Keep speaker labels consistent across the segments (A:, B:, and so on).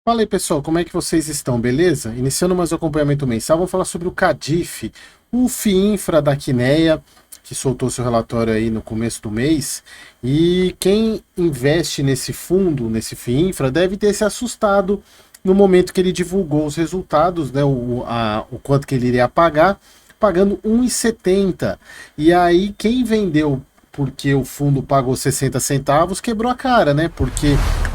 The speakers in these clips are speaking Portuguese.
A: Fala aí, pessoal, como é que vocês estão, beleza? Iniciando mais um acompanhamento mensal, vamos falar sobre o CADIF, o FIINFRA da Quineia, que soltou seu relatório aí no começo do mês, e quem investe nesse fundo, nesse FIINFRA, deve ter se assustado no momento que ele divulgou os resultados, né, o quanto que ele iria pagar, pagando 1,70. E aí, quem vendeu porque o fundo pagou 60 centavos, quebrou a cara, né? Porque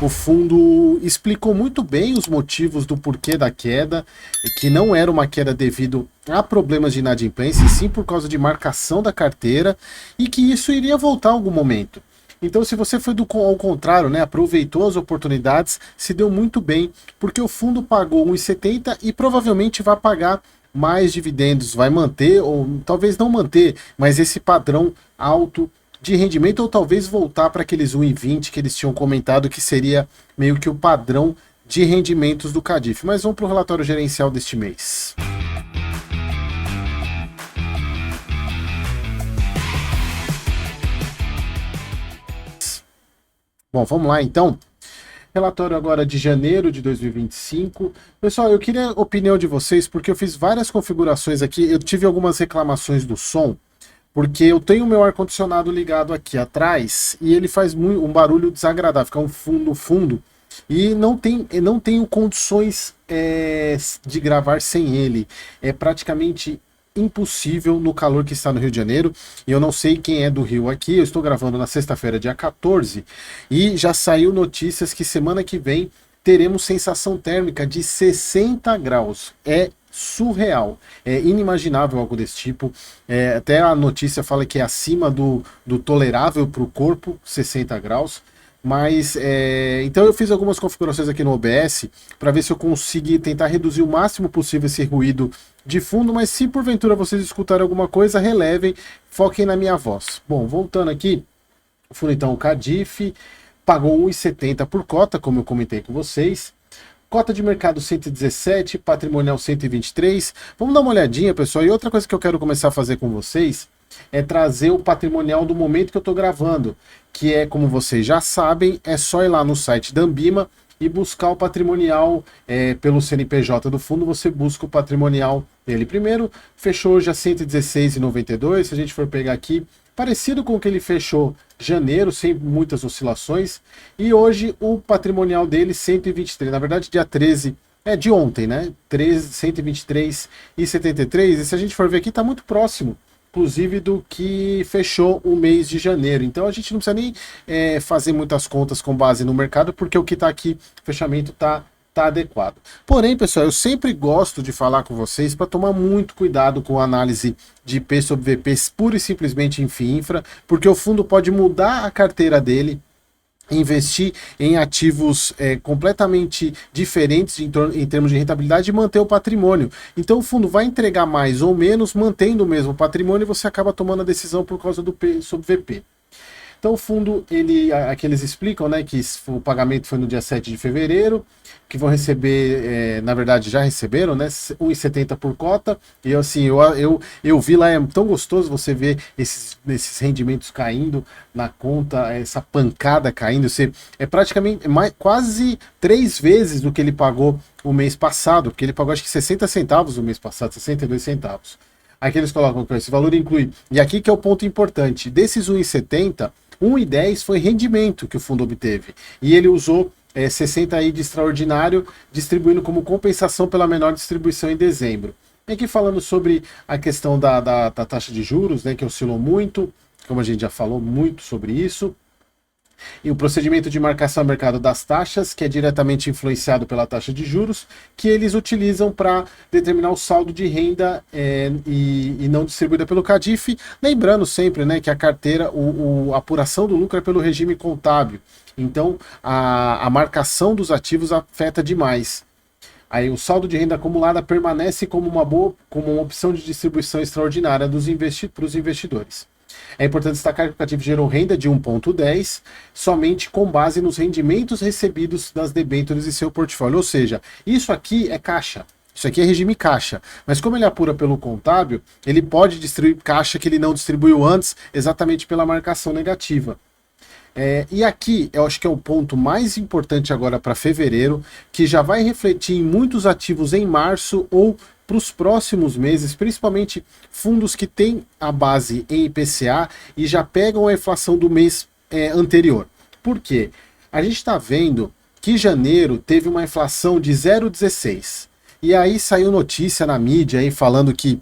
A: o fundo explicou muito bem os motivos do porquê da queda, que não era uma queda devido a problemas de inadimplência, e sim por causa de marcação da carteira, e que isso iria voltar em algum momento. Então, se você foi ao contrário, né, aproveitou as oportunidades, se deu muito bem, porque o fundo pagou 1,70 e provavelmente vai pagar mais dividendos, vai manter, ou talvez não manter, mas esse padrão alto de rendimento, ou talvez voltar para aqueles 1,20 que eles tinham comentado que seria meio que o padrão de rendimentos do CADIF. Mas vamos para o relatório gerencial deste mês. Bom, vamos lá então. Relatório agora de janeiro de 2025. Pessoal, eu queria a opinião de vocês, porque eu fiz várias configurações aqui, eu tive algumas reclamações do som, porque eu tenho o meu ar-condicionado ligado aqui atrás e ele faz um barulho desagradável, fica um fundo, e não tenho condições de gravar sem ele. É praticamente impossível no calor que está no Rio de Janeiro, e eu não sei quem é do Rio aqui, eu estou gravando na sexta-feira, dia 14, e já saiu notícias que semana que vem teremos sensação térmica de 60 graus. É surreal, é inimaginável algo desse tipo. Até a notícia fala que é acima do tolerável para o corpo, 60 graus. Mas, então eu fiz algumas configurações aqui no OBS para ver se eu consigo tentar reduzir o máximo possível esse ruído de fundo, mas se porventura vocês escutarem alguma coisa, relevem, foquem na minha voz. Bom, voltando aqui, o fundo então, o CADIF, pagou 1,70 por cota, como eu comentei com vocês. Cota de mercado 117, patrimonial 123. Vamos dar uma olhadinha, pessoal. E outra coisa que eu quero começar a fazer com vocês é trazer o patrimonial do momento que eu estou gravando, que é, como vocês já sabem, é só ir lá no site da Ambima e buscar o patrimonial pelo CNPJ do fundo. Você busca o patrimonial dele primeiro. Fechou hoje a 116,92. Se a gente for pegar aqui, parecido com o que ele fechou janeiro, sem muitas oscilações, e hoje o patrimonial dele 123, na verdade dia 13, de ontem, né? 123,73, e se a gente for ver aqui, está muito próximo, inclusive, do que fechou o mês de janeiro. Então a gente não precisa nem fazer muitas contas com base no mercado, porque o que está aqui, o fechamento está adequado. Porém, pessoal, eu sempre gosto de falar com vocês para tomar muito cuidado com a análise de P sobre VP pura e simplesmente em FIINFRA, porque o fundo pode mudar a carteira dele, investir em ativos completamente diferentes em termos de rentabilidade e manter o patrimônio. Então o fundo vai entregar mais ou menos, mantendo o mesmo patrimônio, e você acaba tomando a decisão por causa do P sobre VP. Então o fundo, aqui eles explicam, né, que o pagamento foi no dia 7 de fevereiro, que vão receber, na verdade já receberam, né, 1,70 por cota, e assim, eu vi lá, é tão gostoso você ver esses rendimentos caindo na conta, essa pancada caindo, é praticamente quase 3 vezes do que ele pagou o mês passado, porque ele pagou acho que 60 centavos o mês passado, 62 centavos. Aqui eles colocam que esse valor inclui, e aqui que é o ponto importante, desses 1,70, 1,10 foi rendimento que o fundo obteve, e ele usou 60 aí de extraordinário, distribuindo como compensação pela menor distribuição em dezembro. E aqui falando sobre a questão da taxa de juros, né, que oscilou muito, como a gente já falou muito sobre isso, e o procedimento de marcação a mercado das taxas, que é diretamente influenciado pela taxa de juros, que eles utilizam para determinar o saldo de renda e não distribuída pelo CADIF. Lembrando sempre, né, que a carteira, a apuração do lucro é pelo regime contábil. Então, a marcação dos ativos afeta demais. Aí o saldo de renda acumulada permanece como uma opção de distribuição extraordinária para os investidores. É importante destacar que o CADIF gerou renda de 1,10 somente com base nos rendimentos recebidos das debêntures em seu portfólio. Ou seja, isso aqui é caixa. Isso aqui é regime caixa. Mas como ele apura pelo contábil, ele pode distribuir caixa que ele não distribuiu antes, exatamente pela marcação negativa. E aqui eu acho que é o ponto mais importante agora para fevereiro, que já vai refletir em muitos ativos em março ou para os próximos meses, principalmente fundos que têm a base em IPCA e já pegam a inflação do mês anterior. Por quê? A gente está vendo que janeiro teve uma inflação de 0,16. E aí saiu notícia na mídia aí falando que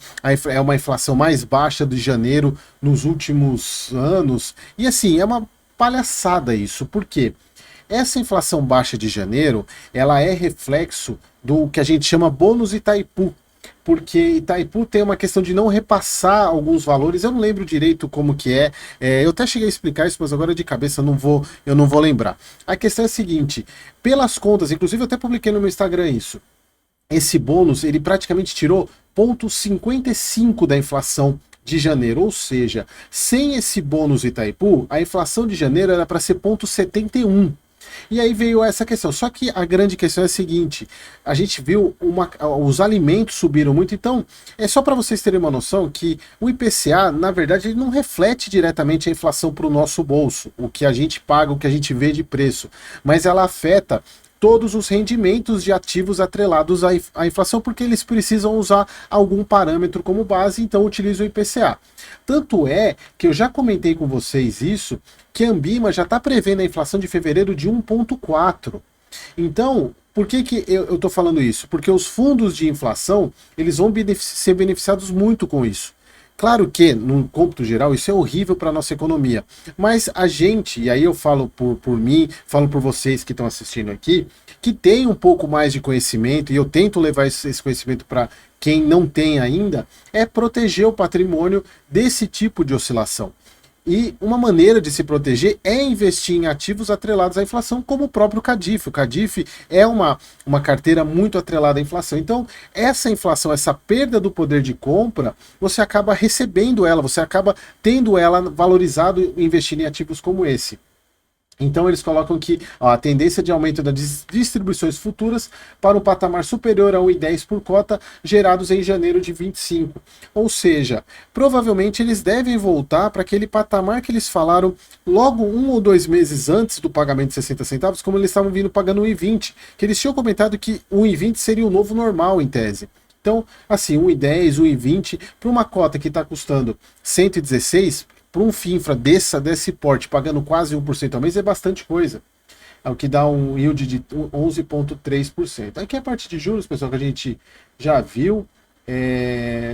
A: é uma inflação mais baixa de janeiro nos últimos anos. E assim, é uma palhaçada isso. Por quê? Essa inflação baixa de janeiro, ela é reflexo do que a gente chama bônus Itaipu, porque Itaipu tem uma questão de não repassar alguns valores, eu não lembro direito como que eu até cheguei a explicar isso, mas agora de cabeça eu não vou lembrar. A questão é a seguinte, pelas contas, inclusive eu até publiquei no meu Instagram isso, esse bônus, ele praticamente tirou 0,55 da inflação de janeiro, ou seja, sem esse bônus Itaipu, a inflação de janeiro era para ser 0,71. E aí veio essa questão. Só que a grande questão é a seguinte: a gente viu os alimentos subiram muito, então é só para vocês terem uma noção que o IPCA, na verdade, ele não reflete diretamente a inflação para o nosso bolso, o que a gente paga, o que a gente vê de preço, mas ela afeta todos os rendimentos de ativos atrelados à inflação, porque eles precisam usar algum parâmetro como base, então utilizam o IPCA. Tanto é que eu já comentei com vocês isso, que a Ambima já está prevendo a inflação de fevereiro de 1,4. Então, por que eu estou falando isso? Porque os fundos de inflação, eles vão ser beneficiados muito com isso. Claro que, num cômputo geral, isso é horrível para a nossa economia. Mas a gente, e aí eu falo por mim, falo por vocês que estão assistindo aqui, que tem um pouco mais de conhecimento, e eu tento levar esse conhecimento para quem não tem ainda, é proteger o patrimônio desse tipo de oscilação. E uma maneira de se proteger é investir em ativos atrelados à inflação, como o próprio CADIF. O CADIF é uma carteira muito atrelada à inflação. Então, essa inflação, essa perda do poder de compra, você acaba recebendo ela, você acaba tendo ela valorizado investindo em ativos como esse. Então eles colocam que a tendência de aumento das distribuições futuras para um patamar superior a 1,10 por cota, gerados em janeiro de 25. Ou seja, provavelmente eles devem voltar para aquele patamar que eles falaram logo 1 ou 2 meses antes do pagamento de 60 centavos, como eles estavam vindo pagando 1,20, que eles tinham comentado que 1,20 seria o novo normal em tese. Então, assim, 1,10, 1,20, para uma cota que está custando 116, para um FINFRA desse porte, pagando quase 1% ao mês, é bastante coisa. É o que dá um yield de 11,3%. Aqui é a parte de juros, pessoal, que a gente já viu.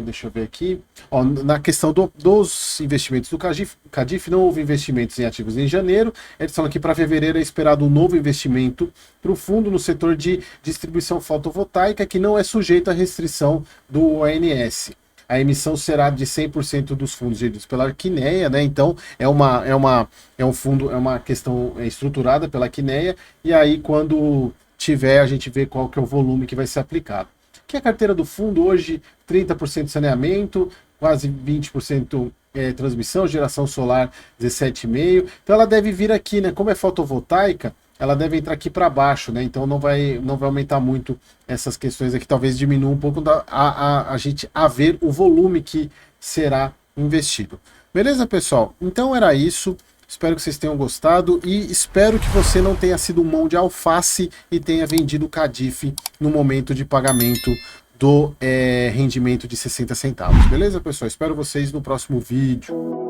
A: Deixa eu ver aqui. Ó, na questão dos investimentos do CADIF, não houve investimentos em ativos em janeiro. Eles falam que para fevereiro é esperado um novo investimento para o fundo no setor de distribuição fotovoltaica, que não é sujeito à restrição do ONS. A emissão será de 100% dos fundos geridos pela Quineia, né? Então é um fundo, é uma questão estruturada pela Quineia, e aí quando tiver a gente vê qual que é o volume que vai ser aplicado. Que a carteira do fundo hoje, 30% saneamento, quase 20% transmissão, geração solar 17,5%. Então ela deve vir aqui, né? Como é fotovoltaica, ela deve entrar aqui para baixo, né? Então não vai aumentar muito essas questões aqui, talvez diminua um pouco a gente a ver o volume que será investido. Beleza, pessoal? Então era isso. Espero que vocês tenham gostado e espero que você não tenha sido mão de alface e tenha vendido o CADIF no momento de pagamento do rendimento de 60 centavos. Beleza, pessoal? Espero vocês no próximo vídeo.